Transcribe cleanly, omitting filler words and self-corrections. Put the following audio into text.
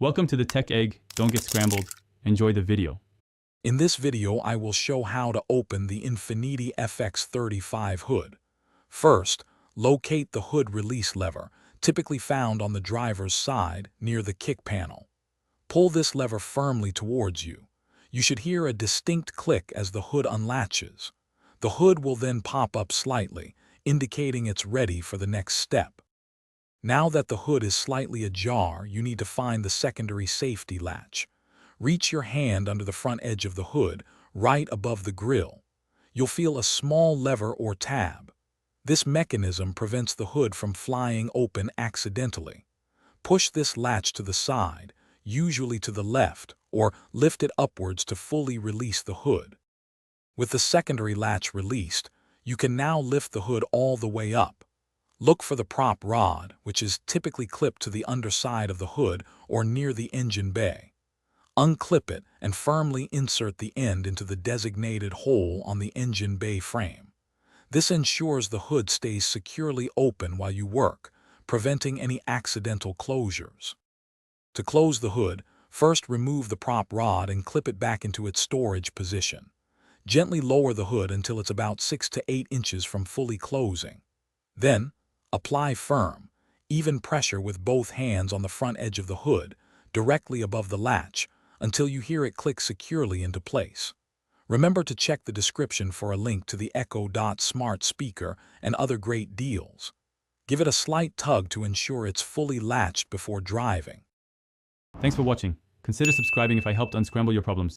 Welcome to the Tech Egg. Don't get scrambled. Enjoy the video. In this video, I will show how to open the Infiniti FX35 hood. First, locate the hood release lever, typically found on the driver's side near the kick panel. Pull this lever firmly towards you. You should hear a distinct click as the hood unlatches. The hood will then pop up slightly, indicating it's ready for the next step. Now that the hood is slightly ajar, you need to find the secondary safety latch. Reach your hand under the front edge of the hood, right above the grille. You'll feel a small lever or tab. This mechanism prevents the hood from flying open accidentally. Push this latch to the side, usually to the left, or lift it upwards to fully release the hood. With the secondary latch released, you can now lift the hood all the way up. Look for the prop rod, which is typically clipped to the underside of the hood or near the engine bay. Unclip it and firmly insert the end into the designated hole on the engine bay frame. This ensures the hood stays securely open while you work, preventing any accidental closures. To close the hood, first remove the prop rod and clip it back into its storage position. Gently lower the hood until it's about 6 to 8 inches from fully closing. Then, apply firm, even pressure with both hands on the front edge of the hood, directly above the latch, until you hear it click securely into place. Remember to check the description for a link to the Echo Dot smart speaker and other great deals. Give it a slight tug to ensure it's fully latched before driving. Thanks for watching. Consider subscribing if I helped unscramble your problems.